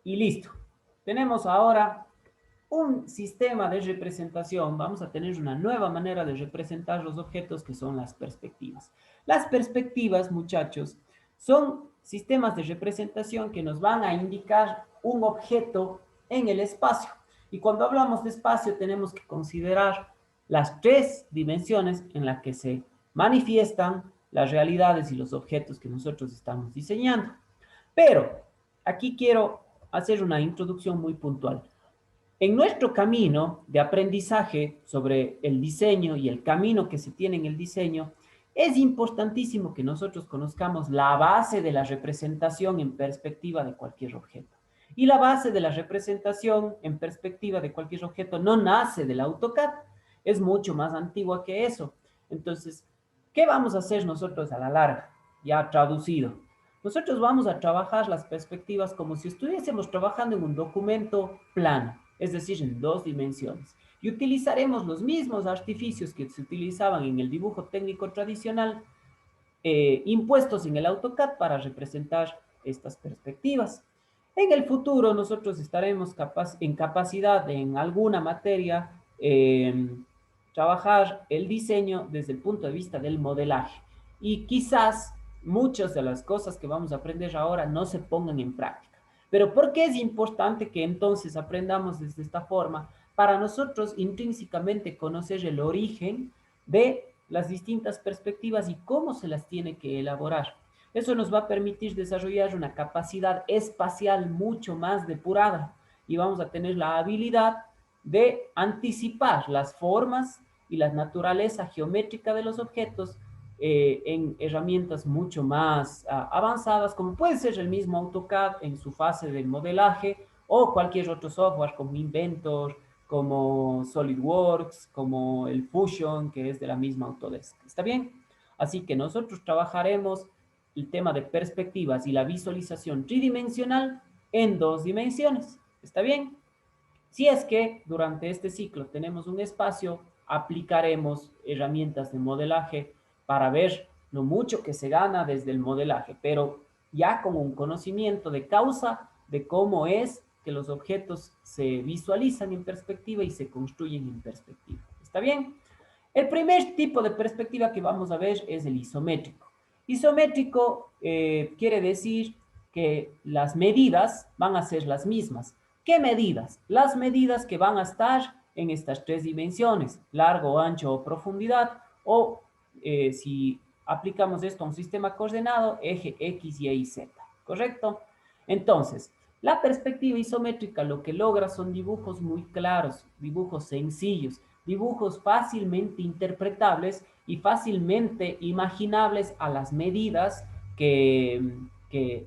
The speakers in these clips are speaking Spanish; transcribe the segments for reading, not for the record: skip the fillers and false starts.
Y listo. Tenemos ahora un sistema de representación. Vamos a tener una nueva manera de representar los objetos que son las perspectivas. Las perspectivas, muchachos, son sistemas de representación que nos van a indicar un objeto en el espacio. Y cuando hablamos de espacio tenemos que considerar las tres dimensiones en las que se manifiestan las realidades y los objetos que nosotros estamos diseñando. Pero aquí quiero hacer una introducción muy puntual. En nuestro camino de aprendizaje sobre el diseño y el camino que se tiene en el diseño, es importantísimo que nosotros conozcamos la base de la representación en perspectiva de cualquier objeto. Y la base de la representación en perspectiva de cualquier objeto no nace del AutoCAD, es mucho más antigua que eso. Entonces, ¿qué vamos a hacer nosotros a la larga? Ya traducido. Nosotros vamos a trabajar las perspectivas como si estuviésemos trabajando en un documento plano, es decir, en dos dimensiones. Y utilizaremos los mismos artificios que se utilizaban en el dibujo técnico tradicional, impuestos en el AutoCAD para representar estas perspectivas. En el futuro nosotros estaremos en capacidad de en alguna materia trabajar el diseño desde el punto de vista del modelaje. Y quizás muchas de las cosas que vamos a aprender ahora no se pongan en práctica. Pero ¿por qué es importante que entonces aprendamos desde esta forma? Para nosotros intrínsecamente conocer el origen de las distintas perspectivas y cómo se las tiene que elaborar. Eso nos va a permitir desarrollar una capacidad espacial mucho más depurada y vamos a tener la habilidad de anticipar las formas y la naturaleza geométrica de los objetos en herramientas mucho más avanzadas, como puede ser el mismo AutoCAD en su fase de modelaje o cualquier otro software como Inventor, como SolidWorks, como el Fusion, que es de la misma Autodesk. ¿Está bien? Así que nosotros trabajaremos el tema de perspectivas y la visualización tridimensional en dos dimensiones. ¿Está bien? Si es que durante este ciclo tenemos un espacio, aplicaremos herramientas de modelaje para ver lo mucho que se gana desde el modelaje, pero ya con un conocimiento de causa de cómo es que los objetos se visualizan en perspectiva y se construyen en perspectiva. ¿Está bien? El primer tipo de perspectiva que vamos a ver es el isométrico. Isométrico quiere decir que las medidas van a ser las mismas. ¿Qué medidas? Las medidas que van a estar en estas tres dimensiones, largo, ancho o profundidad, o si aplicamos esto a un sistema coordenado, eje X, Y y Z, ¿correcto? Entonces, la perspectiva isométrica lo que logra son dibujos muy claros, dibujos sencillos, dibujos fácilmente interpretables y fácilmente imaginables a las medidas que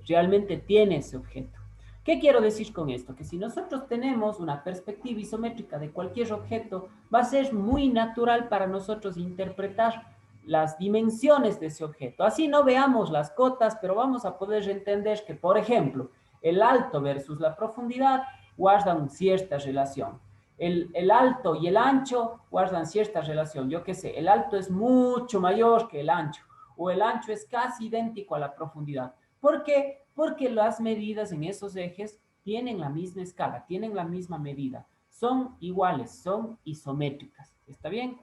realmente tiene ese objeto. ¿Qué quiero decir con esto? Que si nosotros tenemos una perspectiva isométrica de cualquier objeto, va a ser muy natural para nosotros interpretar las dimensiones de ese objeto. Así no veamos las cotas, pero vamos a poder entender que, por ejemplo, el alto versus la profundidad guardan cierta relación. El alto y el ancho guardan cierta relación. Yo qué sé, el alto es mucho mayor que el ancho o el ancho es casi idéntico a la profundidad. ¿Por qué? Porque las medidas en esos ejes tienen la misma escala, tienen la misma medida, son iguales, son isométricas. ¿Está bien?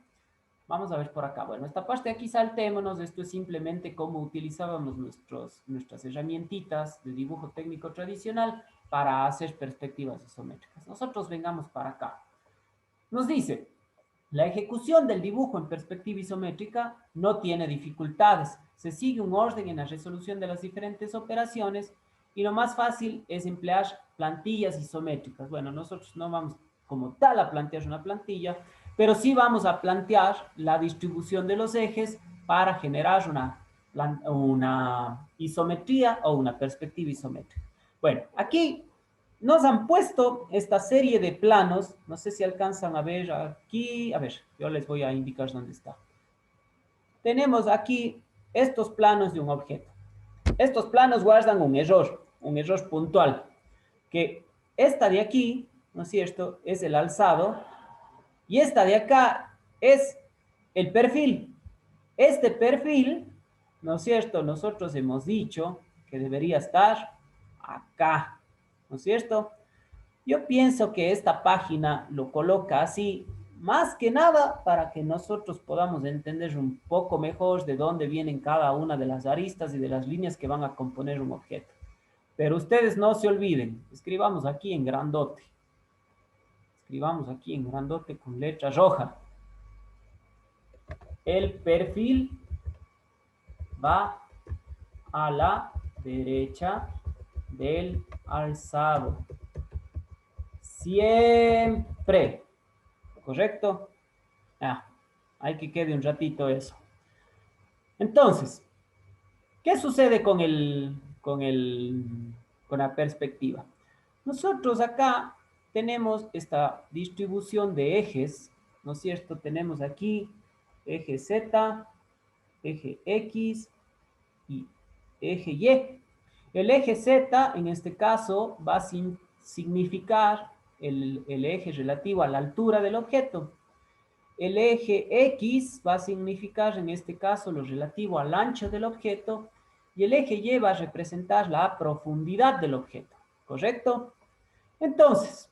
Vamos a ver por acá. Bueno, esta parte de aquí saltémonos. Esto es simplemente cómo utilizábamos nuestras herramientitas de dibujo técnico tradicional para hacer perspectivas isométricas. Nosotros vengamos para acá. Nos dice, la ejecución del dibujo en perspectiva isométrica no tiene dificultades. Se sigue un orden en la resolución de las diferentes operaciones y lo más fácil es emplear plantillas isométricas. Bueno, nosotros no vamos como tal a plantear una plantilla, pero sí vamos a plantear la distribución de los ejes para generar una isometría o una perspectiva isométrica. Bueno, aquí nos han puesto esta serie de planos, no sé si alcanzan a ver aquí, a ver, yo les voy a indicar dónde está. Tenemos aquí estos planos de un objeto. Estos planos guardan un error puntual, que esta de aquí, ¿no es cierto?, es el alzado y esta de acá es el perfil. Este perfil, ¿no es cierto?, nosotros hemos dicho que debería estar acá. ¿no es cierto? Yo pienso que esta página lo coloca así, más que nada para que nosotros podamos entender un poco mejor de dónde vienen cada una de las aristas y de las líneas que van a componer un objeto. Pero ustedes no se olviden, escribamos aquí en grandote. Escribamos aquí en grandote con letra roja. El perfil va a la derecha del alzado. Siempre. ¿Correcto? Hay que quede un ratito eso. Entonces, ¿qué sucede con la perspectiva? Nosotros acá tenemos esta distribución de ejes, ¿no es cierto? Tenemos aquí eje Z, eje X y eje Y. El eje Z, en este caso, va a significar el eje relativo a la altura del objeto. El eje X va a significar, en este caso, lo relativo al ancho del objeto. Y el eje Y va a representar la profundidad del objeto. ¿Correcto? Entonces,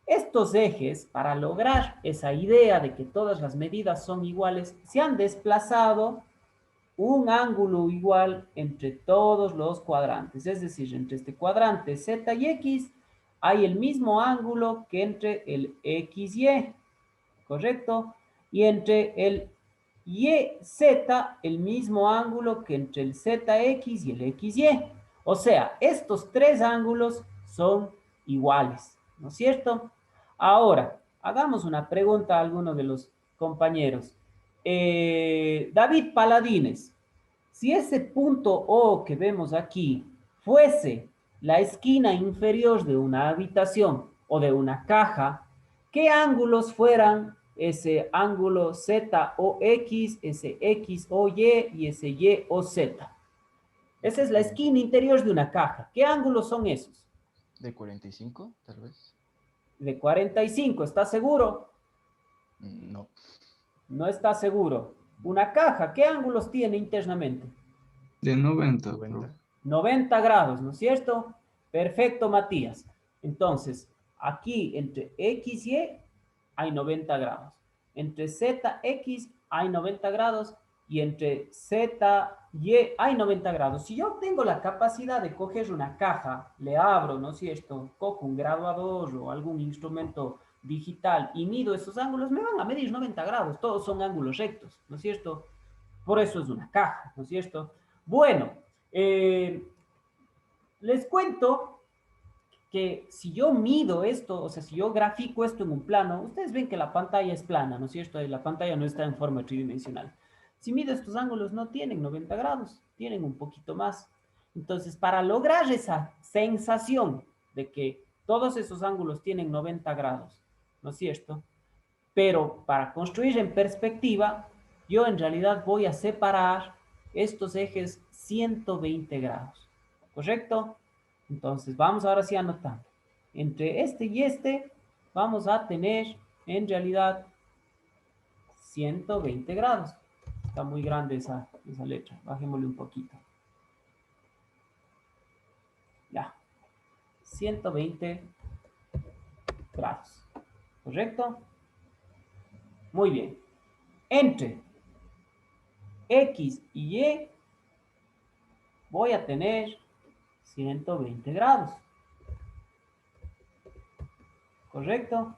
estos ejes, para lograr esa idea de que todas las medidas son iguales, se han desplazado un ángulo igual entre todos los cuadrantes. Es decir, entre este cuadrante Z y X hay el mismo ángulo que entre el XY, ¿correcto? Y entre el YZ, el mismo ángulo que entre el ZX y el XY. O sea, estos tres ángulos son iguales, ¿no es cierto? Ahora, hagamos una pregunta a alguno de los compañeros. David Paladines, si ese punto O que vemos aquí fuese la esquina inferior de una habitación o de una caja, ¿qué ángulos fueran ese ángulo Z o X, ese X o Y y ese Y o Z? Esa es la esquina interior de una caja. ¿Qué ángulos son esos? ¿De 45, tal vez? De 45, ¿estás seguro? No. No está seguro. Una caja, ¿qué ángulos tiene internamente? De 90, 90. 90 grados, ¿no es cierto? Perfecto, Matías. Entonces, aquí entre X y Y hay 90 grados. Entre ZX hay 90 grados y entre ZY hay 90 grados. Si yo tengo la capacidad de coger una caja, le abro, ¿no es cierto? Cojo un graduador o algún instrumento digital y mido esos ángulos, me van a medir 90 grados. Todos son ángulos rectos, ¿no es cierto? Por eso es una caja, ¿no es cierto? Bueno, les cuento que si yo mido esto, o sea, si yo grafico esto en un plano, ustedes ven que la pantalla es plana, ¿no es cierto? Y la pantalla no está en forma tridimensional. Si mido estos ángulos, no tienen 90 grados, tienen un poquito más. Entonces, para lograr esa sensación de que todos esos ángulos tienen 90 grados, ¿no es cierto? Pero para construir en perspectiva, yo en realidad voy a separar estos ejes 120 grados, ¿correcto? Entonces, vamos ahora sí anotando. Entre este y este, vamos a tener en realidad 120 grados. Está muy grande esa letra. Bajémosle un poquito. Ya. 120 grados. ¿Correcto? Muy bien. Entre X y Y voy a tener 120 grados. ¿Correcto?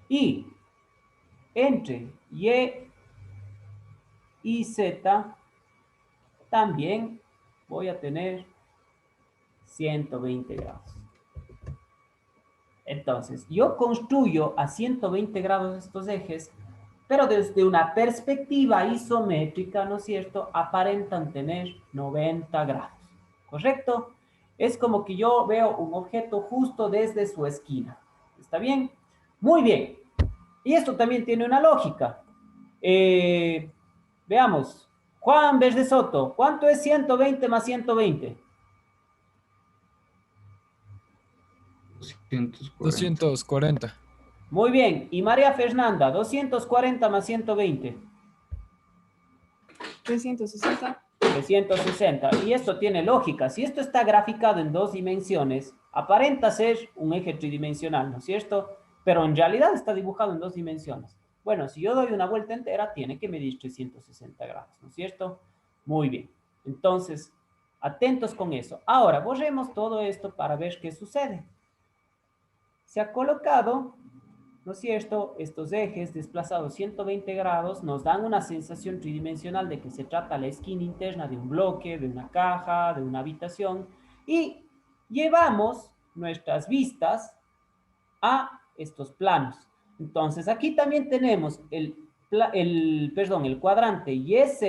Y entre Y Z también voy a tener 120 grados. Entonces, yo construyo a 120 grados estos ejes, pero desde una perspectiva isométrica, ¿no es cierto?, aparentan tener 90 grados. ¿Correcto? Es como que yo veo un objeto justo desde su esquina. ¿Está bien? Muy bien. Y esto también tiene una lógica. Veamos. Juan Verde Soto, ¿cuánto es 120 más 120? 240. 240. Muy bien. Y María Fernanda, 240 más 120. 360. 360. Y esto tiene lógica. Si esto está graficado en dos dimensiones, Aparenta ser un eje tridimensional, ¿no es cierto? Pero en realidad está dibujado en 2 dimensiones. Bueno, si yo doy una vuelta entera, tiene que medir 360 grados, ¿no es cierto? Muy bien. Entonces, atentos con eso. Ahora, borremos todo esto para ver qué sucede. Se ha colocado, ¿no es cierto? Estos ejes desplazados 120 grados nos dan una sensación tridimensional de que se trata la esquina interna de un bloque, de una caja, de una habitación, y llevamos nuestras vistas a estos planos. Entonces, aquí también tenemos el cuadrante YZ,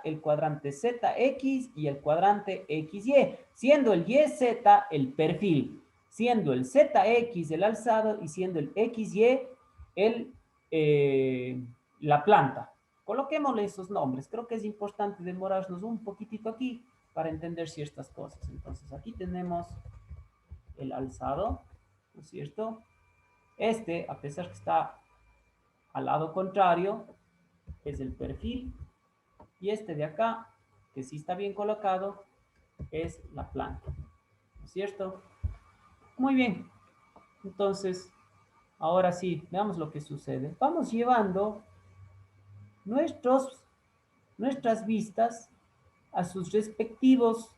el cuadrante ZX y el cuadrante XY, siendo el YZ el perfil, siendo el ZX el alzado y siendo el XY el, la planta. Coloquémosle esos nombres. Creo que es importante demorarnos un poquitito aquí para entender ciertas cosas. Entonces, aquí tenemos el alzado, ¿no es cierto? Este, a pesar que está al lado contrario, es el perfil. Y este de acá, que sí está bien colocado, es la planta. ¿No es cierto? Muy bien. Entonces, ahora sí, veamos lo que sucede. Vamos llevando nuestras vistas a sus respectivos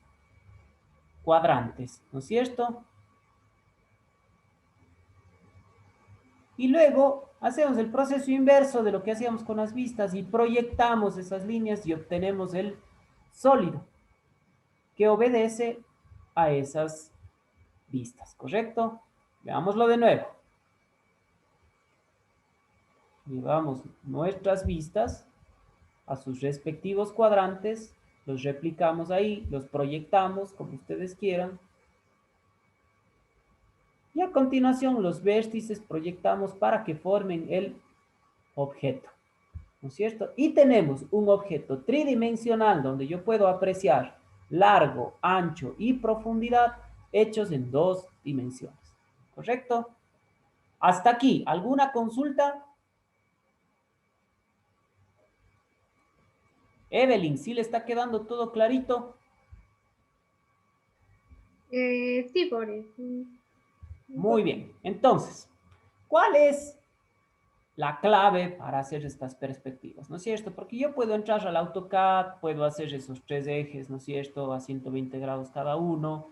cuadrantes, ¿no es cierto? Y luego hacemos el proceso inverso de lo que hacíamos con las vistas y proyectamos esas líneas y obtenemos el sólido que obedece a esas vistas, ¿correcto? Veámoslo de nuevo. Llevamos nuestras vistas a sus respectivos cuadrantes, los replicamos ahí, los proyectamos como ustedes quieran. Y a continuación los vértices proyectamos para que formen el objeto, ¿no es cierto? Y tenemos un objeto tridimensional donde yo puedo apreciar largo, ancho y profundidad hechos en 2 dimensiones, ¿correcto? Hasta aquí, ¿alguna consulta? Evelyn, ¿sí le está quedando todo clarito? Sí, Boris. Un Muy poco. bien, entonces, ¿cuál es la clave para hacer estas perspectivas? ¿No es cierto? Porque yo puedo entrar al AutoCAD, puedo hacer esos 3 ejes, ¿no es cierto? A 120 grados cada uno.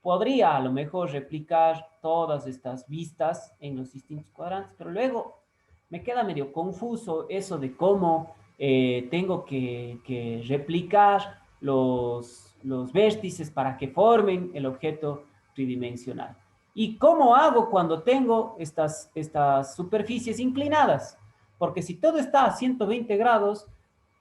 Podría a lo mejor replicar todas estas vistas en los distintos cuadrantes, pero luego me queda medio confuso eso de cómo tengo que replicar los vértices para que formen el objeto tridimensional. ¿Y cómo hago cuando tengo estas superficies inclinadas? Porque si todo está a 120 grados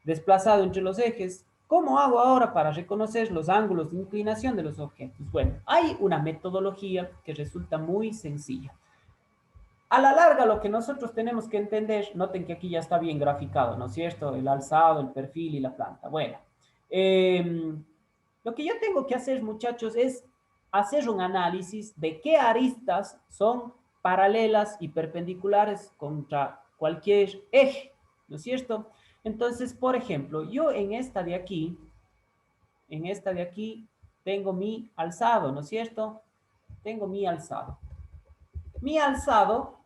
desplazado entre los ejes, ¿cómo hago ahora para reconocer los ángulos de inclinación de los objetos? Bueno, hay una metodología que resulta muy sencilla. A la larga, lo que nosotros tenemos que entender, noten que aquí ya está bien graficado, ¿no es cierto? El alzado, el perfil y la planta. Bueno, lo que yo tengo que hacer, muchachos, es hacer un análisis de qué aristas son paralelas y perpendiculares contra cualquier eje, ¿no es cierto? Entonces, por ejemplo, yo en esta de aquí, tengo mi alzado, ¿no es cierto? Tengo mi alzado. Mi alzado,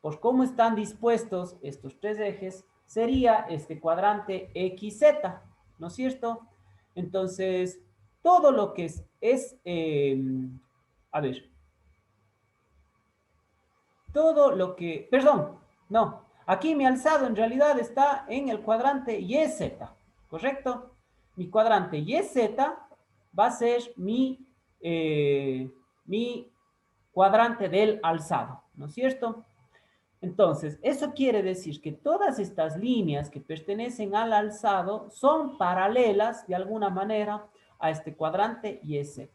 por cómo están dispuestos estos 3 ejes, sería este cuadrante XZ, ¿no es cierto? Entonces, todo lo que a ver, todo lo que, perdón, no, aquí mi alzado en realidad está en el cuadrante YZ, ¿correcto? Mi cuadrante YZ va a ser mi cuadrante del alzado, ¿no es cierto? Entonces, eso quiere decir que todas estas líneas que pertenecen al alzado son paralelas de alguna manera a este cuadrante YZ.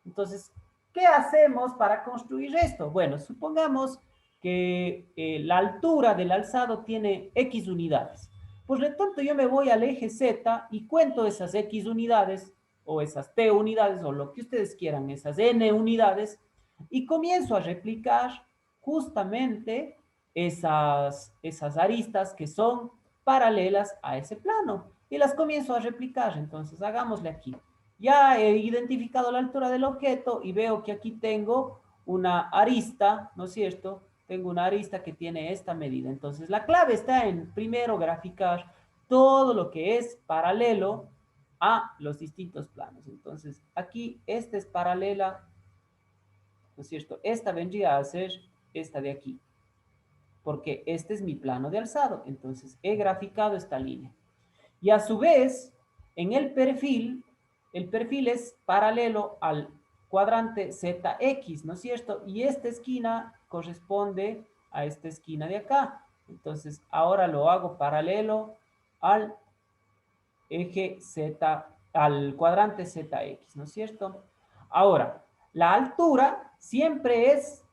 Entonces, ¿qué hacemos para construir esto? Bueno, supongamos que la altura del alzado tiene X unidades. Por lo tanto, yo me voy al eje Z y cuento esas X unidades o esas T unidades o lo que ustedes quieran, esas N unidades, y comienzo a replicar justamente esas aristas que son paralelas a ese plano y las comienzo a replicar. Entonces, hagámosle aquí. Ya he identificado la altura del objeto y veo que aquí tengo una arista, ¿no es cierto? Tengo una arista que tiene esta medida. Entonces, la clave está en, primero, graficar todo lo que es paralelo a los distintos planos. Entonces, aquí esta es paralela, ¿no es cierto? Esta vendría a ser esta de aquí, porque este es mi plano de alzado. Entonces, he graficado esta línea. Y a su vez, en el perfil es paralelo al cuadrante ZX, ¿no es cierto? Y esta esquina corresponde a esta esquina de acá. Entonces, ahora lo hago paralelo al eje Z, al cuadrante ZX, ¿no es cierto? Ahora, la altura siempre es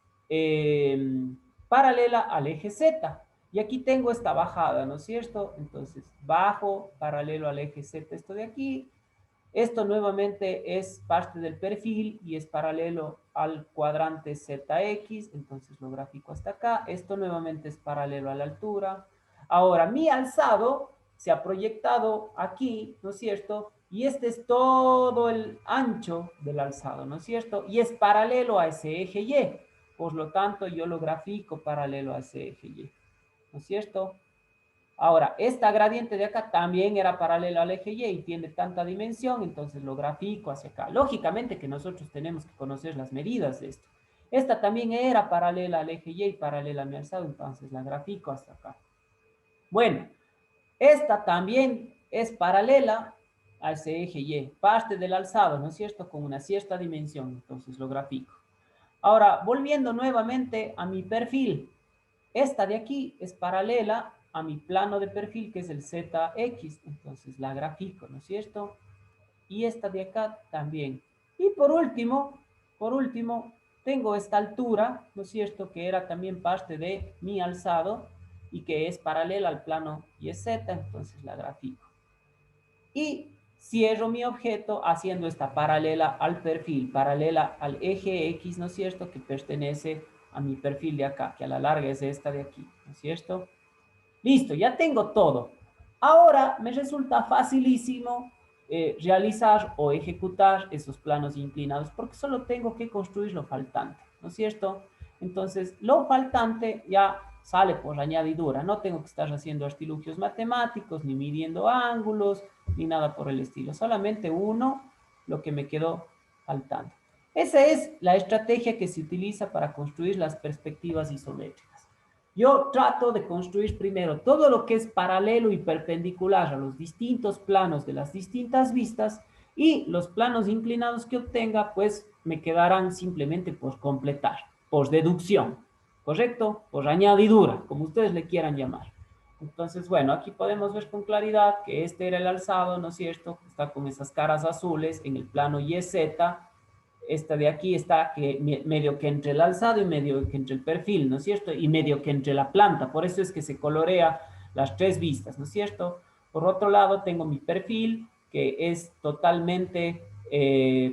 paralela al eje Z. Y aquí tengo esta bajada, ¿no es cierto? Entonces, bajo paralelo al eje Z, esto de aquí. Esto nuevamente es parte del perfil y es paralelo al cuadrante ZX. Entonces, lo gráfico hasta acá. Esto nuevamente es paralelo a la altura. Ahora, mi alzado se ha proyectado aquí, ¿no es cierto? Y este es todo el ancho del alzado, ¿no es cierto? Y es paralelo a ese eje Y. Por lo tanto, yo lo grafico paralelo a ese eje Y, ¿no es cierto? Ahora, esta gradiente de acá también era paralela al eje Y y tiene tanta dimensión, entonces lo grafico hacia acá. Lógicamente que nosotros tenemos que conocer las medidas de esto. Esta también era paralela al eje Y, paralela a mi alzado, entonces la grafico hasta acá. Bueno, esta también es paralela a ese eje Y, parte del alzado, ¿no es cierto? Con una cierta dimensión, entonces lo grafico. Ahora, volviendo nuevamente a mi perfil, esta de aquí es paralela a mi plano de perfil, que es el ZX, entonces la grafico, ¿no es cierto? Y esta de acá también. Y por último, tengo esta altura, ¿no es cierto? Que era también parte de mi alzado y que es paralela al plano YZ, entonces la grafico. Y cierro mi objeto haciendo esta paralela al perfil, paralela al eje X, ¿no es cierto? Que pertenece a mi perfil de acá, que a la larga es esta de aquí, ¿no es cierto? Listo, ya tengo todo. Ahora me resulta facilísimo realizar o ejecutar esos planos inclinados porque solo tengo que construir lo faltante, ¿no es cierto? Entonces, lo faltante ya sale por añadidura. No tengo que estar haciendo artilugios matemáticos, ni midiendo ángulos, ni nada por el estilo. Solamente uno, lo que me quedó faltando. Esa es la estrategia que se utiliza para construir las perspectivas isométricas. Yo trato de construir primero todo lo que es paralelo y perpendicular a los distintos planos de las distintas vistas y los planos inclinados que obtenga, pues me quedarán simplemente por completar, por deducción, ¿correcto? Por añadidura, como ustedes le quieran llamar. Entonces, bueno, aquí podemos ver con claridad que este era el alzado, ¿no es cierto? Está con esas caras azules en el plano YZ. Esta de aquí está que, medio que entre el alzado y medio que entre el perfil, ¿no es cierto? Y medio que entre la planta, por eso es que se colorea las tres vistas, ¿no es cierto? Por otro lado, tengo mi perfil, que es totalmente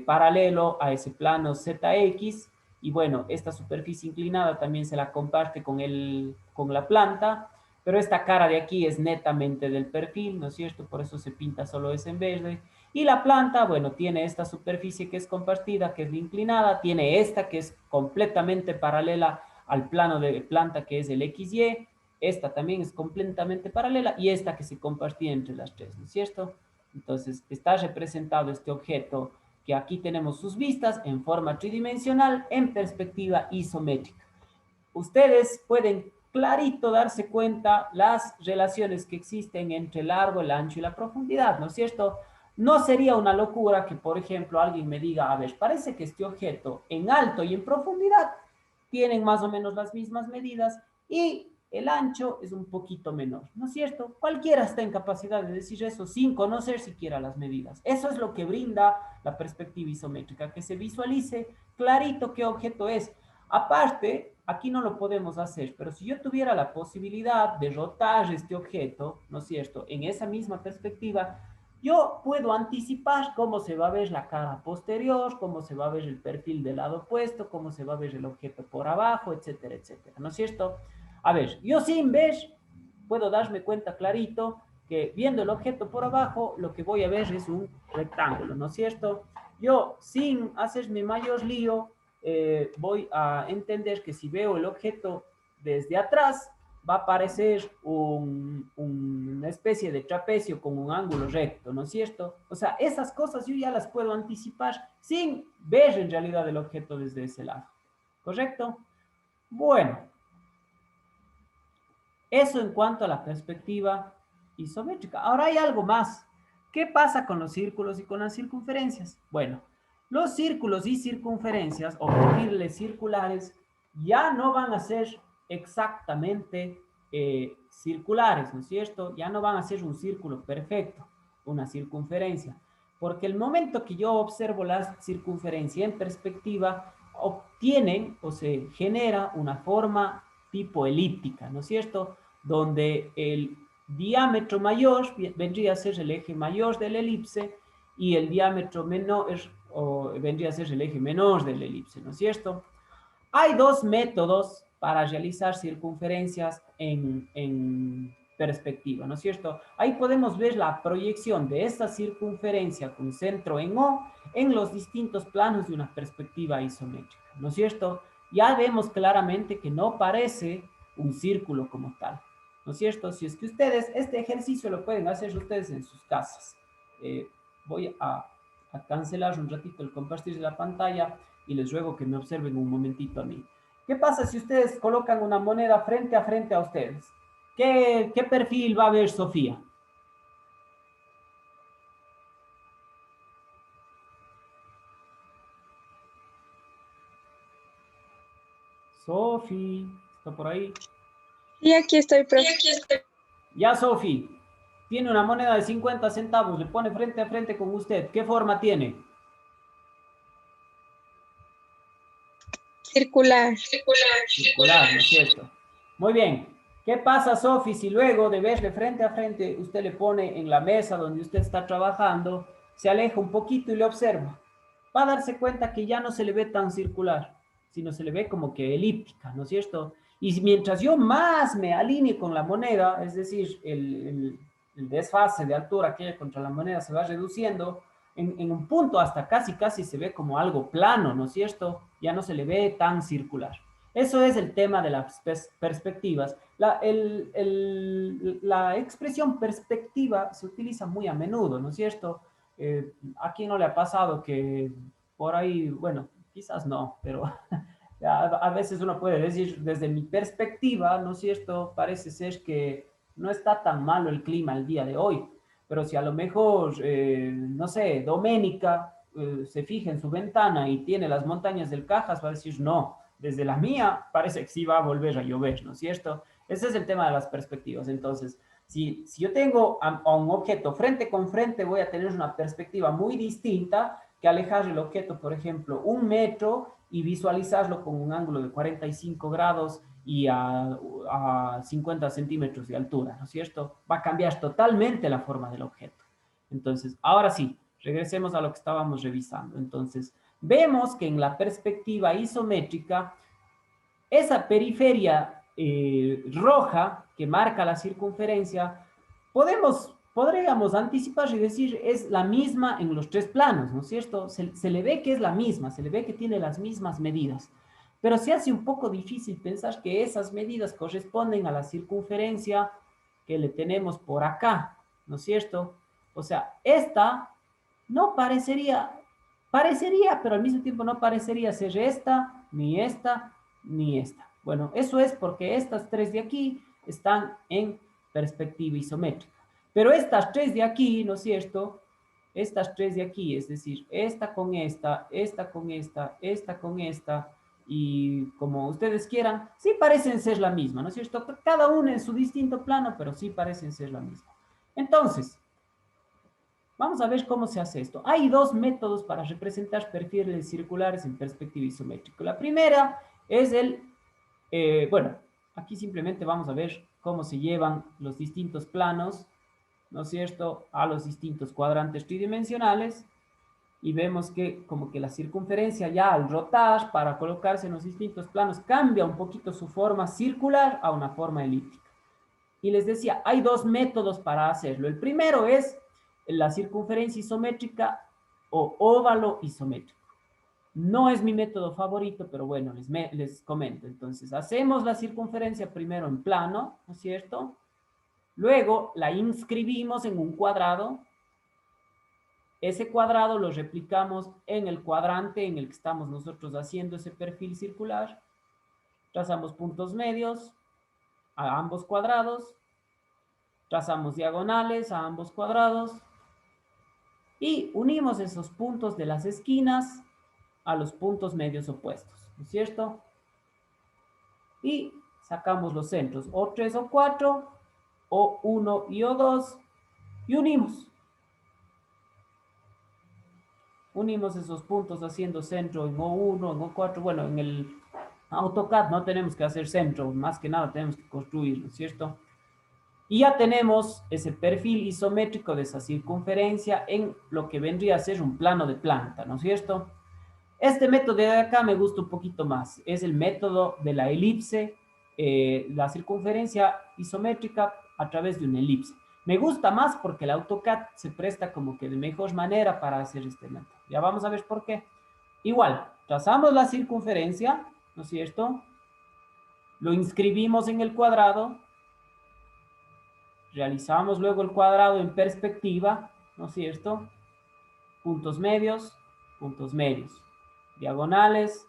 paralelo a ese plano ZX, y bueno, esta superficie inclinada también se la comparte con la planta, pero esta cara de aquí es netamente del perfil, ¿no es cierto? Por eso se pinta solo ese en verde. Y la planta, bueno, tiene esta superficie que es compartida, que es la inclinada, tiene esta que es completamente paralela al plano de planta que es el XY, esta también es completamente paralela y esta que se compartía entre las tres, ¿no es cierto? Entonces, está representado este objeto que aquí tenemos sus vistas en forma tridimensional en perspectiva isométrica. Ustedes pueden clarito darse cuenta las relaciones que existen entre el largo, el ancho y la profundidad, ¿no es cierto? No sería una locura que, por ejemplo, alguien me diga, a ver, parece que este objeto en alto y en profundidad tienen más o menos las mismas medidas y el ancho es un poquito menor, ¿no es cierto? Cualquiera está en capacidad de decir eso sin conocer siquiera las medidas. Eso es lo que brinda la perspectiva isométrica, que se visualice clarito qué objeto es. Aparte, aquí no lo podemos hacer, pero si yo tuviera la posibilidad de rotar este objeto, ¿no es cierto?, en esa misma perspectiva, yo puedo anticipar cómo se va a ver la cara posterior, cómo se va a ver el perfil del lado opuesto, cómo se va a ver el objeto por abajo, etcétera, etcétera, ¿no es cierto? A ver, yo sin ver puedo darme cuenta clarito que viendo el objeto por abajo, lo que voy a ver es un rectángulo, ¿no es cierto? Yo, sin hacerme mayor lío, voy a entender que si veo el objeto desde atrás, va a aparecer una especie de trapecio con un ángulo recto, ¿no es cierto? O sea, esas cosas yo ya las puedo anticipar sin ver en realidad el objeto desde ese lado, ¿correcto? Bueno, eso en cuanto a la perspectiva isométrica. Ahora hay algo más. ¿Qué pasa con los círculos y con las circunferencias? Bueno, los círculos y circunferencias, o perfiles circulares, ya no van a ser exactamente circulares, ¿no es cierto? Ya no van a ser un círculo perfecto, una circunferencia. Porque el momento que yo observo la circunferencia en perspectiva, obtienen o se genera una forma tipo elíptica, ¿no es cierto? Donde el diámetro mayor vendría a ser el eje mayor de la elipse y el diámetro menor vendría a ser el eje menor de la elipse, ¿no es cierto? Hay dos métodos para realizar circunferencias en perspectiva, ¿no es cierto? Ahí podemos ver la proyección de esta circunferencia con centro en O en los distintos planos de una perspectiva isométrica, ¿no es cierto? Ya vemos claramente que no parece un círculo como tal, ¿no es cierto? Si es que ustedes, este ejercicio lo pueden hacer ustedes en sus casas. Voy a cancelar un ratito el compartir de la pantalla y les ruego que me observen un momentito a mí. ¿Qué pasa si ustedes colocan una moneda frente a ustedes? ¿Qué perfil va a ver Sofía? Sofía, ¿está por ahí? Y aquí estoy, profe. Ya, Sofía, tiene una moneda de 50 centavos, le pone frente a frente con usted. ¿Qué forma tiene? Circular. Circular, ¿no es cierto? Muy bien. ¿Qué pasa, Sofi, si luego de verle frente a frente usted le pone en la mesa donde usted está trabajando, se aleja un poquito y le observa? Va a darse cuenta que ya no se le ve tan circular, sino se le ve como que elíptica, ¿no es cierto? Y mientras yo más me alinee con la moneda, es decir, el desfase de altura que hay contra la moneda se va reduciendo, en un punto hasta casi se ve como algo plano, ¿no es cierto? Ya no se le ve tan circular. Eso es el tema de las perspectivas. La expresión perspectiva se utiliza muy a menudo, ¿no es cierto? ¿A quién no le ha pasado que por ahí, bueno, quizás no, pero a veces uno puede decir, desde mi perspectiva, ¿no es cierto? Parece ser que no está tan malo el clima el día de hoy, pero si a lo mejor, no sé, Doménica se fija en su ventana y tiene las montañas del Cajas, va a decir, no, desde la mía parece que sí va a volver a llover, ¿no es cierto? Ese es el tema de las perspectivas. Entonces, si yo tengo a un objeto frente con frente, voy a tener una perspectiva muy distinta que alejar el objeto, por ejemplo, 1 metro y visualizarlo con un ángulo de 45 grados y a 50 centímetros de altura, ¿no es cierto? Va a cambiar totalmente la forma del objeto. Entonces, ahora sí, regresemos a lo que estábamos revisando. Entonces, vemos que en la perspectiva isométrica, esa periferia roja que marca la circunferencia, podríamos anticipar y decir es la misma en los tres planos, ¿no es cierto? Se le ve que es la misma, se le ve que tiene las mismas medidas, pero se hace un poco difícil pensar que esas medidas corresponden a la circunferencia que le tenemos por acá, ¿no es cierto? O sea, esta no parecería, pero al mismo tiempo no parecería ser esta, ni esta, ni esta. Bueno, eso es porque estas tres de aquí están en perspectiva isométrica. Pero estas tres de aquí, ¿no es cierto? Estas tres de aquí, es decir, esta con esta, esta con esta, esta con esta, y como ustedes quieran, sí parecen ser la misma, ¿no es cierto? Cada una en su distinto plano, pero sí parecen ser la misma. Entonces, vamos a ver cómo se hace esto. Hay dos métodos para representar perfiles circulares en perspectiva isométrica. La primera es bueno, aquí simplemente vamos a ver cómo se llevan los distintos planos, ¿no es cierto?, a los distintos cuadrantes tridimensionales y vemos que como que la circunferencia ya al rotar para colocarse en los distintos planos cambia un poquito su forma circular a una forma elíptica. Y les decía, hay dos métodos para hacerlo. El primero es la circunferencia isométrica o óvalo isométrico. No es mi método favorito, pero bueno, les comento. Entonces, hacemos la circunferencia primero en plano, ¿no es cierto? Luego la inscribimos en un cuadrado. Ese cuadrado lo replicamos en el cuadrante en el que estamos nosotros haciendo ese perfil circular. Trazamos puntos medios a ambos cuadrados. Trazamos diagonales a ambos cuadrados. Y unimos esos puntos de las esquinas a los puntos medios opuestos, ¿no es cierto? Y sacamos los centros, O3 o 4, O1 y O2, y unimos. Unimos esos puntos haciendo centro en O1, en O4. Bueno, en el AutoCAD no tenemos que hacer centro, más que nada tenemos que construirlo, ¿cierto? Y ya tenemos ese perfil isométrico de esa circunferencia en lo que vendría a ser un plano de planta, ¿no es cierto? Este método de acá me gusta un poquito más. Es el método de la elipse, la circunferencia isométrica a través de una elipse. Me gusta más porque el AutoCAD se presta como que de mejor manera para hacer este método. Ya vamos a ver por qué. Igual, trazamos la circunferencia, ¿no es cierto? Lo inscribimos en el cuadrado. Realizamos luego el cuadrado en perspectiva, ¿no es cierto? Puntos medios, puntos medios. Diagonales,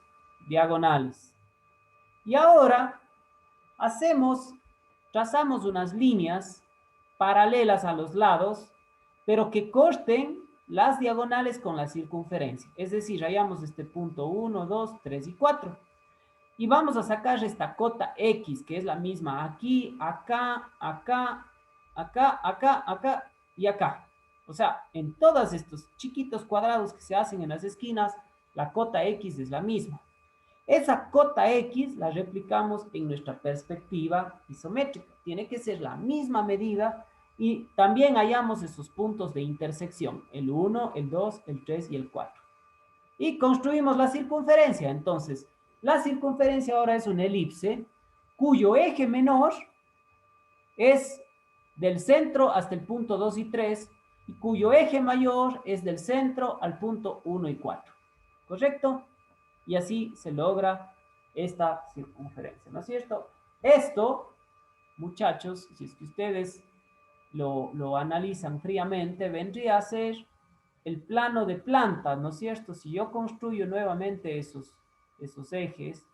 diagonales. Y ahora trazamos unas líneas paralelas a los lados, pero que corten las diagonales con la circunferencia. Es decir, hallamos este punto 1, 2, 3 y 4. Y vamos a sacar esta cota X, que es la misma aquí, acá, acá, acá, acá, acá y acá. O sea, en todos estos chiquitos cuadrados que se hacen en las esquinas, la cota X es la misma. Esa cota X la replicamos en nuestra perspectiva isométrica. Tiene que ser la misma medida y también hallamos esos puntos de intersección, el 1, el 2, el 3 y el 4. Y construimos la circunferencia. Entonces, la circunferencia ahora es una elipse cuyo eje menor es del centro hasta el punto 2 y 3 y cuyo eje mayor es del centro al punto 1 y 4. ¿Correcto? Y así se logra esta circunferencia, ¿no es cierto? Esto, muchachos, si es que ustedes lo analizan fríamente, vendría a ser el plano de planta, ¿no es cierto? Si yo construyo nuevamente esos ejes,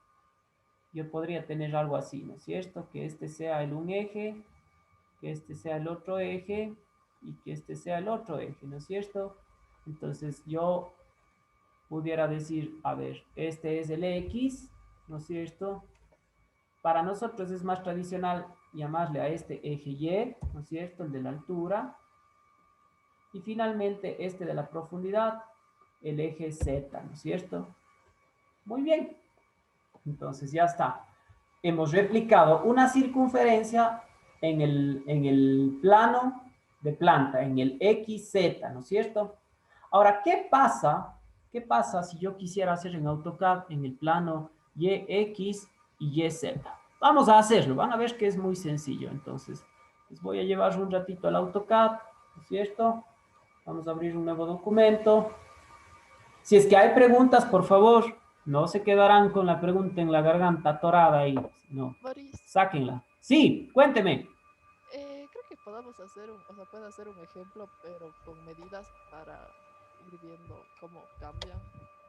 yo podría tener algo así, ¿no es cierto? Que este sea un eje, que este sea el otro eje y que este sea el otro eje, ¿no es cierto? Entonces yo pudiera decir, a ver, este es el X, ¿no es cierto? Para nosotros es más tradicional llamarle a este eje Y, ¿no es cierto? El de la altura. Y finalmente este de la profundidad, el eje Z, ¿no es cierto? Muy bien. Entonces ya está. Hemos replicado una circunferencia en el plano de planta, en el XZ, ¿no es cierto? Ahora, ¿qué pasa? ¿Qué pasa si yo quisiera hacer en AutoCAD en el plano YX y YZ? Vamos a hacerlo, van a ver que es muy sencillo. Entonces, les voy a llevar un ratito al AutoCAD, ¿no es cierto? Vamos a abrir un nuevo documento. Si es que hay preguntas, por favor, no se quedarán con la pregunta en la garganta atorada ahí. No, Boris, sáquenla. Sí, cuénteme. creo que podamos hacer puede hacer un ejemplo, pero con medidas para ir viendo cómo cambian.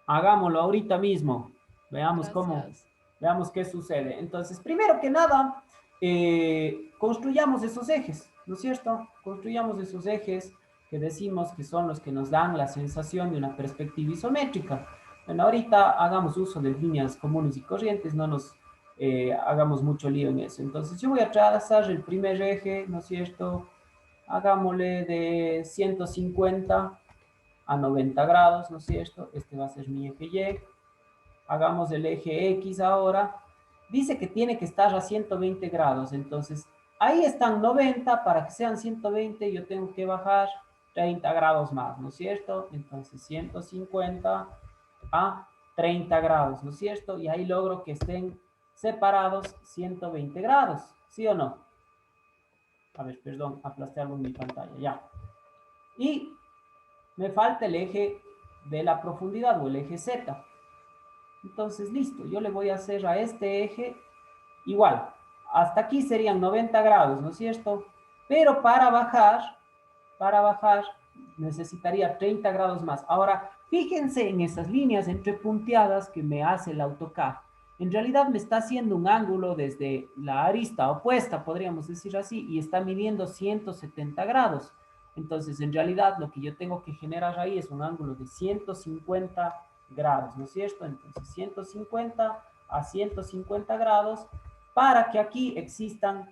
Hagámoslo ahorita mismo. Gracias. Veamos qué sucede. Entonces, primero que nada, construyamos esos ejes, ¿no es cierto? Construyamos esos ejes que decimos que son los que nos dan la sensación de una perspectiva isométrica. Bueno, ahorita hagamos uso de líneas comunes y corrientes, no nos hagamos mucho lío en eso. Entonces, yo voy a trazar el primer eje, ¿no es cierto? Hagámosle de 150 a 90 grados, ¿no es cierto? Este va a ser mi eje Y. Hagamos el eje X ahora. Dice que tiene que estar a 120 grados, entonces ahí están 90, para que sean 120 yo tengo que bajar 30 grados más, ¿no es cierto? Entonces 150 a 30 grados, ¿no es cierto? Y ahí logro que estén separados 120 grados, ¿sí o no? A ver, perdón, aplasté algo en mi pantalla, ya. Y me falta el eje de la profundidad o el eje Z. Entonces, listo, yo le voy a hacer a este eje igual. Hasta aquí serían 90 grados, ¿no es cierto? Pero para bajar, necesitaría 30 grados más. Ahora, fíjense en esas líneas entrepunteadas que me hace el AutoCAD. En realidad me está haciendo un ángulo desde la arista opuesta, podríamos decir así, y está midiendo 170 grados. Entonces, en realidad, lo que yo tengo que generar ahí es un ángulo de 150 grados, ¿no es cierto? Entonces, 150 a 150 grados para que aquí existan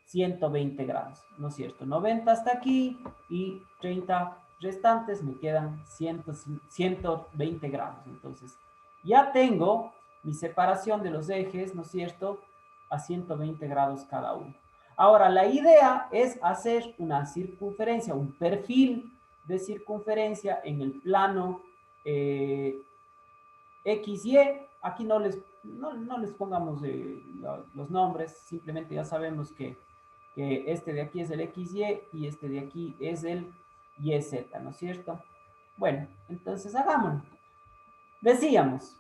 120 grados, ¿no es cierto? 90 hasta aquí y 30 restantes me quedan 120 grados. Entonces, ya tengo mi separación de los ejes, ¿no es cierto? A 120 grados cada uno. Ahora, la idea es hacer una circunferencia, un perfil de circunferencia en el plano XY. Aquí no les pongamos los nombres, simplemente ya sabemos que este de aquí es el XY y este de aquí es el YZ, ¿no es cierto? Bueno, entonces hagámoslo. Decíamos,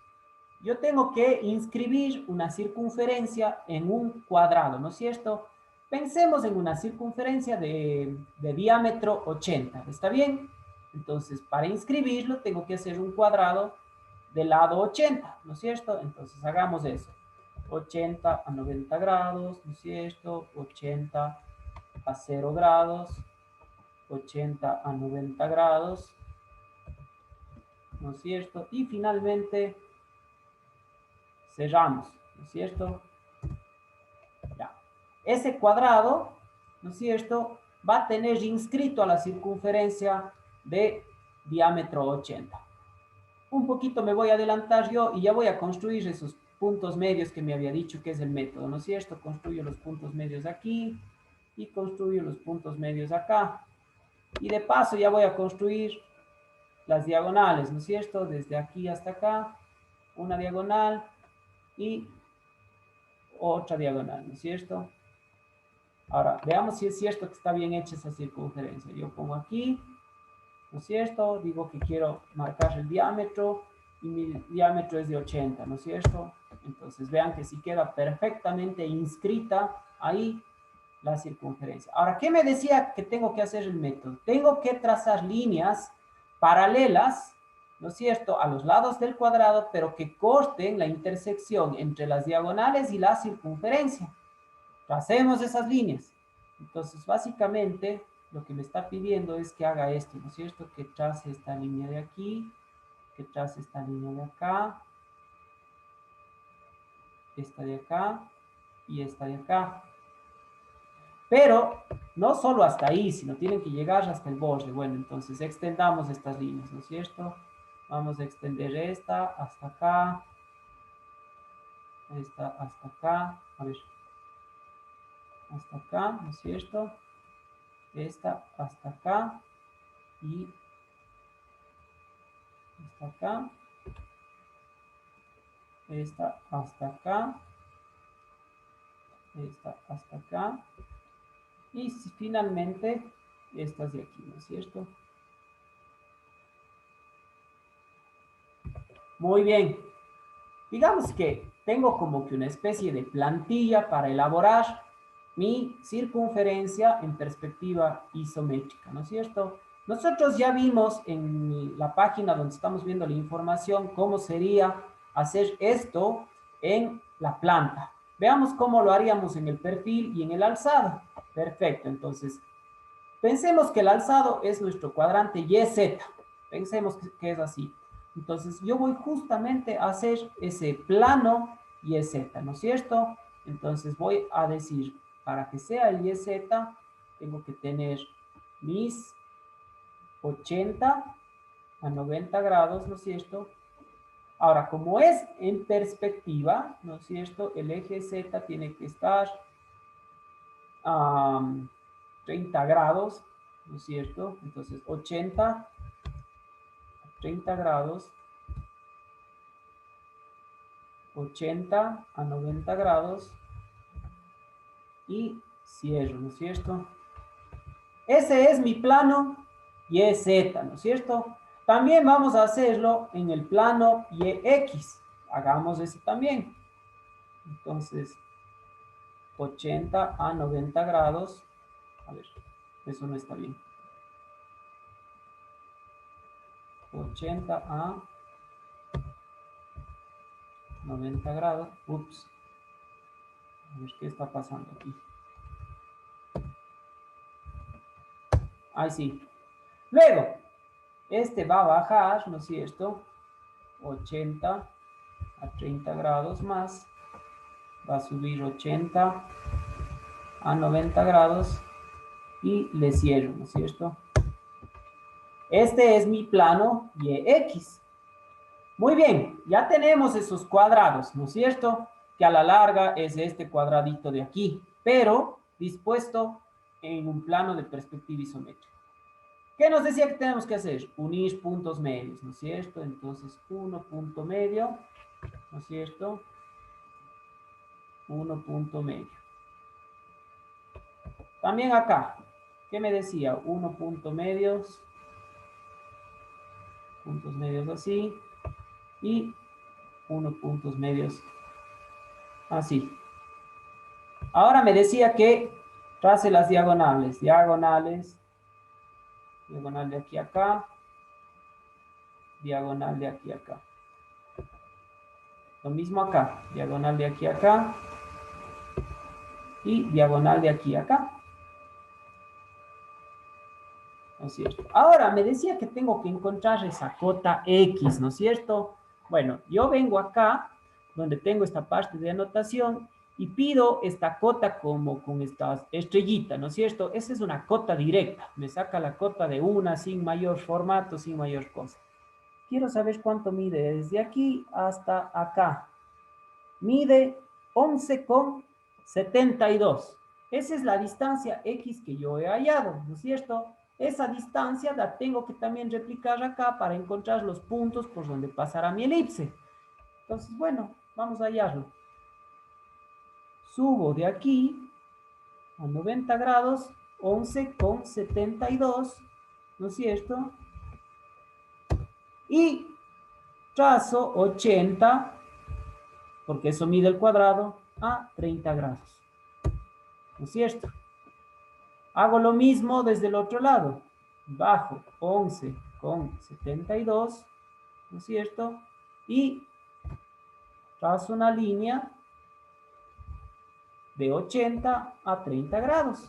yo tengo que inscribir una circunferencia en un cuadrado, ¿no es cierto? Pensemos en una circunferencia de diámetro 80, ¿está bien? Entonces, para inscribirlo, tengo que hacer un cuadrado del lado 80, ¿no es cierto? Entonces, hagamos eso. 80 a 90 grados, ¿no es cierto? 80 a 0 grados, 80 a 90 grados, ¿no es cierto? Y finalmente cerramos, ¿no es cierto? Ya. Ese cuadrado, ¿no es cierto?, va a tener inscrito a la circunferencia de diámetro 80. Un poquito me voy a adelantar yo y ya voy a construir esos puntos medios que me había dicho que es el método, ¿no es cierto? Construyo los puntos medios aquí y construyo los puntos medios acá. Y de paso ya voy a construir las diagonales, ¿no es cierto? Desde aquí hasta acá, una diagonal y otra diagonal, ¿no es cierto? Ahora, veamos si es cierto que está bien hecha esa circunferencia. Yo pongo aquí, ¿no es cierto? Digo que quiero marcar el diámetro y mi diámetro es de 80, ¿no es cierto? Entonces vean que sí queda perfectamente inscrita ahí la circunferencia. Ahora, ¿qué me decía que tengo que hacer el método? Tengo que trazar líneas paralelas, ¿no es cierto?, a los lados del cuadrado, pero que corten la intersección entre las diagonales y la circunferencia. Tracemos esas líneas. Entonces, básicamente, lo que me está pidiendo es que haga esto, ¿no es cierto? Que trace esta línea de aquí, que trace esta línea de acá, esta de acá y esta de acá. Pero no solo hasta ahí, sino tienen que llegar hasta el borde. Bueno, entonces extendamos estas líneas, ¿no es cierto? Vamos a extender esta hasta acá, esta hasta acá, a ver, hasta acá, ¿no es cierto? Esta hasta acá y hasta acá, esta hasta acá, esta hasta acá y finalmente estas de aquí, ¿no es cierto? Muy bien. Digamos que tengo como que una especie de plantilla para elaborar mi circunferencia en perspectiva isométrica, ¿no es cierto? Nosotros ya vimos en la página donde estamos viendo la información cómo sería hacer esto en la planta. Veamos cómo lo haríamos en el perfil y en el alzado. Perfecto, entonces, pensemos que el alzado es nuestro cuadrante YZ. Pensemos que es así. Entonces, yo voy justamente a hacer ese plano YZ, ¿no es cierto? Entonces, voy a decir, para que sea el YZ, tengo que tener mis 80 a 90 grados, ¿no es cierto? Ahora, como es en perspectiva, ¿no es cierto? El eje Z tiene que estar a 30 grados, ¿no es cierto? Entonces, 80 30 grados, 80 a 90 grados y Cierro, ¿no es cierto? Ese es mi plano y es Z, ¿no es cierto? También vamos a hacerlo en el plano YX. Hagamos eso también. Entonces, 80 a 90 grados. A ver, eso no está bien. 80 a 90 grados. Ups. A ver qué está pasando aquí. Ahí sí. Luego, este va a bajar, ¿no es cierto? 80 a 30 grados más. Va a subir 80 a 90 grados y le cierro, ¿no es cierto? Este es mi plano YX. Muy bien, ya tenemos esos cuadrados, ¿no es cierto? Que a la larga es este cuadradito de aquí, pero dispuesto en un plano de perspectiva isométrica. ¿Qué nos decía que tenemos que hacer? Unir puntos medios, ¿no es cierto? Entonces, 1 punto medio, ¿no es cierto? 1 punto medio. También acá, ¿qué me decía? 1 punto medios, puntos medios así, y 1 puntos medios así. Ahora me decía que trace las diagonales, diagonal de aquí a acá, diagonal de aquí a acá. Lo mismo acá, diagonal de aquí a acá, y diagonal de aquí a acá. ¿No es cierto? Ahora, me decía que tengo que encontrar esa cota X, ¿no es cierto? Bueno, yo vengo acá, donde tengo esta parte de anotación, y pido esta cota como con esta estrellita, ¿no es cierto? Esa es una cota directa. Me saca la cota de una sin mayor formato, sin mayor cosa. Quiero saber cuánto mide desde aquí hasta acá. Mide 11,72. Esa es la distancia X que yo he hallado, ¿no es cierto? Esa distancia la tengo que también replicar acá para encontrar los puntos por donde pasará mi elipse. Entonces, bueno, vamos a hallarlo. Subo de aquí a 90 grados, 11,72, ¿no es cierto? Y trazo 80, porque eso mide el cuadrado, a 30 grados. ¿No es cierto? Hago lo mismo desde el otro lado. Bajo 11,72, ¿no es cierto? Y trazo una línea de 80 a 30 grados.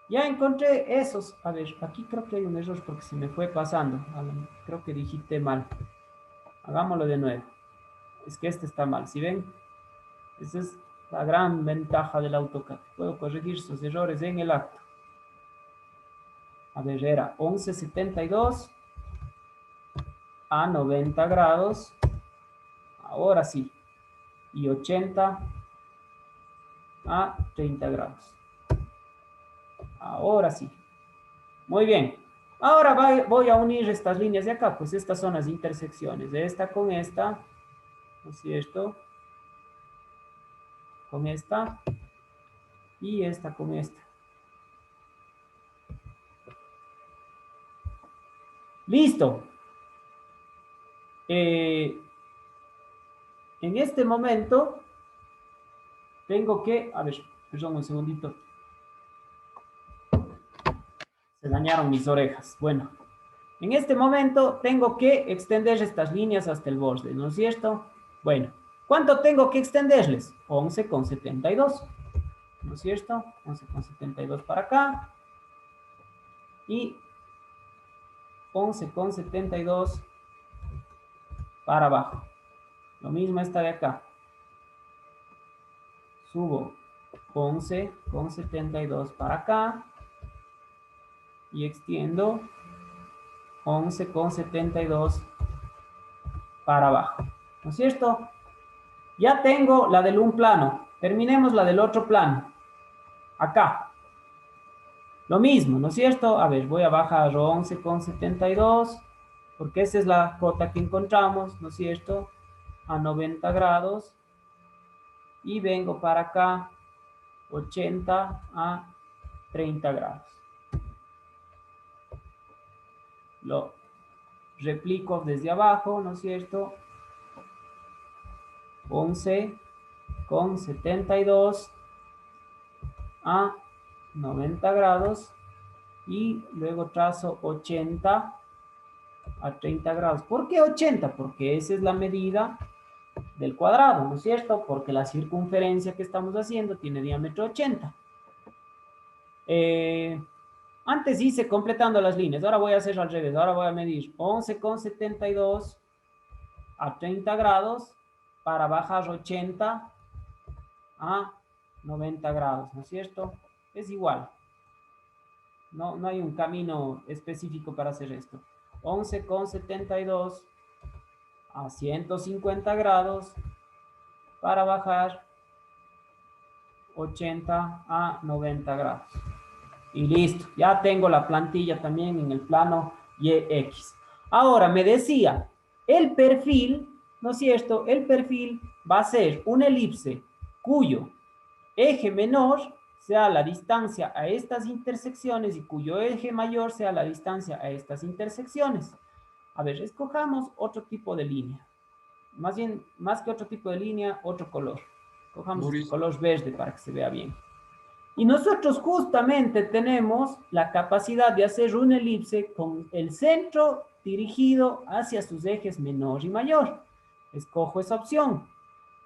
Ya encontré esos. A ver, aquí creo que hay un error porque se me fue pasando. Creo que digité mal. Hagámoslo de nuevo. Es que este está mal, ¿sí ven? Esa es la gran ventaja del AutoCAD. Puedo corregir sus errores en el acto. A ver, era 11,72 a 90 grados. Ahora sí. Y 80 a 30 grados. Ahora sí. Muy bien. Ahora voy a unir estas líneas de acá. Pues estas son las intersecciones de esta con esta. ¿No es cierto? Con esta. Y esta con esta. Listo. En este momento tengo que... A ver, perdón un segundito. Se dañaron mis orejas. Bueno, en este momento tengo que extender estas líneas hasta el borde, ¿no es cierto? Bueno, ¿cuánto tengo que extenderles? 11,72, ¿no es cierto? 11,72 para acá. Y 11,72 para abajo. Lo mismo esta de acá. Subo 11,72 para acá. Y extiendo 11,72 para abajo. ¿No es cierto? Ya tengo la del un plano. Terminemos la del otro plano. Acá. Lo mismo, ¿no es cierto? A ver, voy a bajar 11,72 porque esa es la cota que encontramos, ¿no es cierto? A 90 grados. Y vengo para acá 80 a 30 grados. Lo replico desde abajo, ¿no es cierto? 11,72 a 90 grados y luego trazo 80 a 30 grados. ¿Por qué 80? Porque esa es la medida del cuadrado, ¿no es cierto? Porque la circunferencia que estamos haciendo tiene diámetro 80. Antes hice completando las líneas, ahora voy a hacer al revés, ahora voy a medir 11,72 a 30 grados para bajar 80 a 90 grados, ¿no es cierto? Es igual. No hay un camino específico para hacer esto. 11,72 a 150 grados para bajar 80 a 90 grados. Y listo, ya tengo la plantilla también en el plano YX. Ahora me decía, el perfil, ¿no es cierto? El perfil va a ser una elipse cuyo eje menor sea la distancia a estas intersecciones y cuyo eje mayor sea la distancia a estas intersecciones. A ver, escojamos otro tipo de línea. Más bien, más que otro tipo de línea, otro color. Cojamos el color verde para que se vea bien. Y nosotros justamente tenemos la capacidad de hacer una elipse con el centro dirigido hacia sus ejes menor y mayor. Escojo esa opción.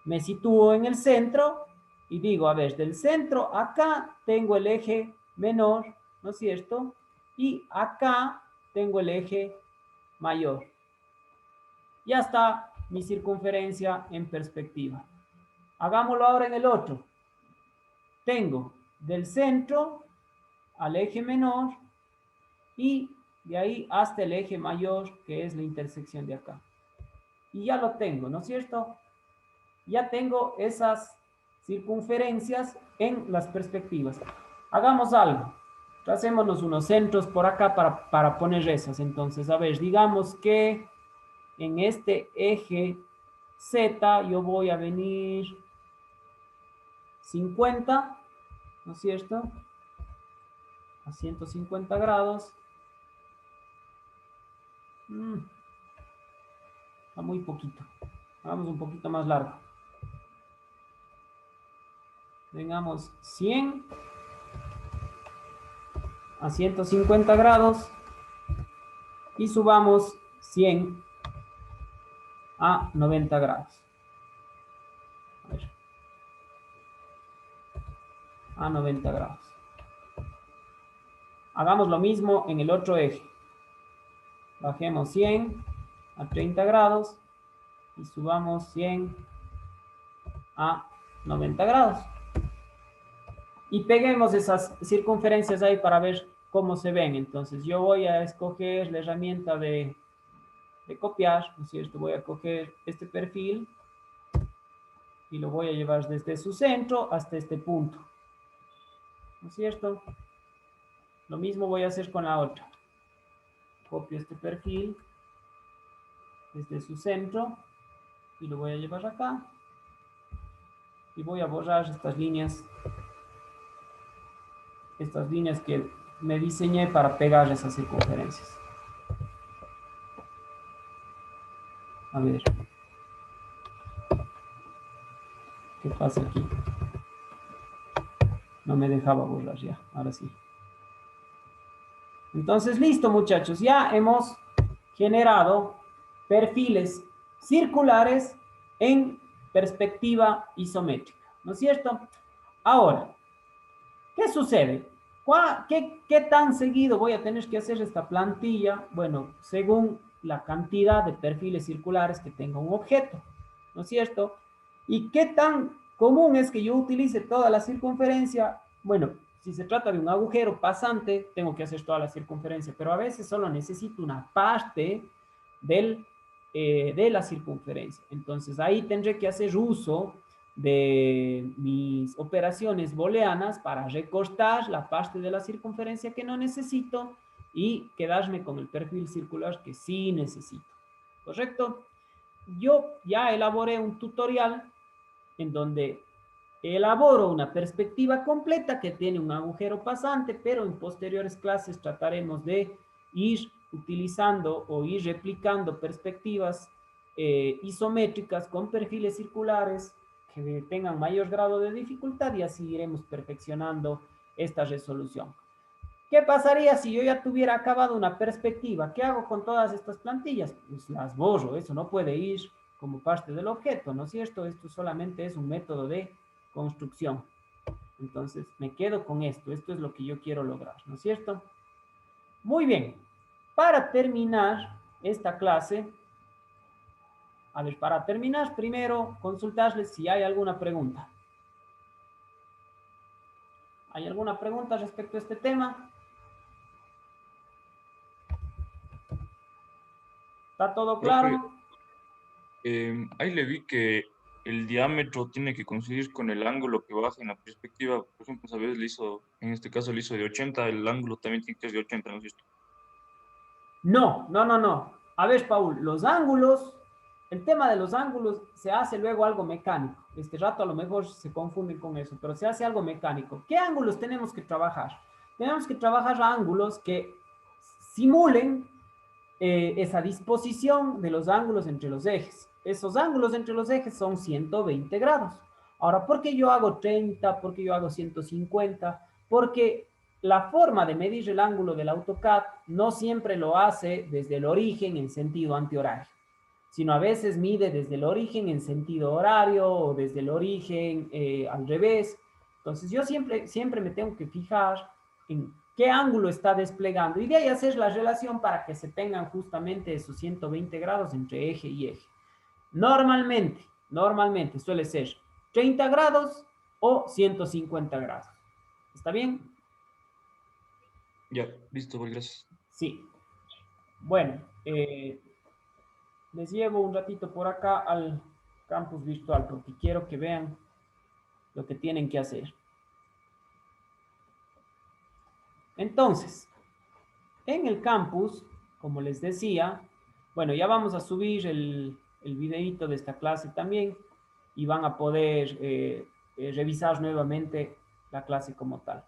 Me sitúo en el centro y digo, a ver, del centro acá tengo el eje menor, ¿no es cierto? Y acá tengo el eje mayor. Ya está mi circunferencia en perspectiva. Hagámoslo ahora en el otro. Tengo del centro al eje menor y de ahí hasta el eje mayor, que es la intersección de acá. Y ya lo tengo, ¿no es cierto? Ya tengo esas circunferencias en las perspectivas. Hagamos algo. Tracémonos unos centros por acá para poner esas. Entonces, a ver, digamos que en este eje Z yo voy a venir 50, ¿no es cierto? A 150 grados. Está muy poquito. Hagamos un poquito más largo. Tengamos 100 a 150 grados y subamos 100 a 90 grados. A ver. A 90 grados. Hagamos lo mismo en el otro eje. Bajemos 100 a 30 grados y subamos 100 a 90 grados. Y peguemos esas circunferencias ahí para ver cómo se ven. Entonces yo voy a escoger la herramienta de copiar, ¿no es cierto? Voy a coger este perfil y lo voy a llevar desde su centro hasta este punto, ¿no es cierto? Lo mismo voy a hacer con la otra. Copio este perfil desde su centro y lo voy a llevar acá y voy a borrar estas líneas que me diseñé para pegar esas circunferencias. A ver. ¿Qué pasa aquí? No me dejaba borrar ya, ahora sí. Entonces, listo, muchachos. Ya hemos generado perfiles circulares en perspectiva isométrica, ¿no es cierto? Ahora, ¿qué sucede? ¿Qué tan seguido voy a tener que hacer esta plantilla? Bueno, según la cantidad de perfiles circulares que tenga un objeto, ¿no es cierto? ¿Y qué tan común es que yo utilice toda la circunferencia? Bueno, si se trata de un agujero pasante, tengo que hacer toda la circunferencia, pero a veces solo necesito una parte de la circunferencia. Entonces ahí tendré que hacer uso de mis operaciones booleanas para recortar la parte de la circunferencia que no necesito y quedarme con el perfil circular que sí necesito. ¿Correcto? Yo ya elaboré un tutorial en donde Elaboro una perspectiva completa que tiene un agujero pasante, pero en posteriores clases trataremos de ir utilizando o ir replicando perspectivas isométricas con perfiles circulares que tengan mayor grado de dificultad y así iremos perfeccionando esta resolución. ¿Qué pasaría si yo ya tuviera acabado una perspectiva? ¿Qué hago con todas estas plantillas? Pues las borro, eso no puede ir como parte del objeto, ¿no es cierto? Esto solamente es un método de construcción. Entonces, me quedo con esto. Esto es lo que yo quiero lograr, ¿no es cierto? Muy bien. Para terminar esta clase, a ver, para terminar, primero consultarles si hay alguna pregunta. ¿Hay alguna pregunta respecto a este tema? ¿Está todo Profe, claro? ahí le vi que el diámetro tiene que coincidir con el ángulo que baja en la perspectiva. Por ejemplo, ¿sabes? En este caso le hizo de 80, el ángulo también tiene que ser de 80, ¿no es cierto? No, no, no, no. A ver, Paul, los ángulos, el tema de los ángulos se hace luego algo mecánico. Este rato a lo mejor se confunden con eso, pero se hace algo mecánico. ¿Qué ángulos tenemos que trabajar? Tenemos que trabajar ángulos que simulen esa disposición de los ángulos entre los ejes. Esos ángulos entre los ejes son 120 grados. Ahora, ¿por qué yo hago 30? ¿Por qué yo hago 150? Porque la forma de medir el ángulo del AutoCAD no siempre lo hace desde el origen en sentido antihorario, sino a veces mide desde el origen en sentido horario o desde el origen al revés. Entonces yo siempre me tengo que fijar en qué ángulo está desplegando y de ahí hacer la relación para que se tengan justamente esos 120 grados entre eje y eje. Normalmente suele ser 30 grados o 150 grados. ¿Está bien? Ya, listo, pues, gracias. Sí. Bueno, les llevo un ratito por acá al campus virtual porque quiero que vean lo que tienen que hacer. Entonces, en el campus, como les decía, bueno, ya vamos a subir el videito de esta clase también y van a poder revisar nuevamente la clase como tal.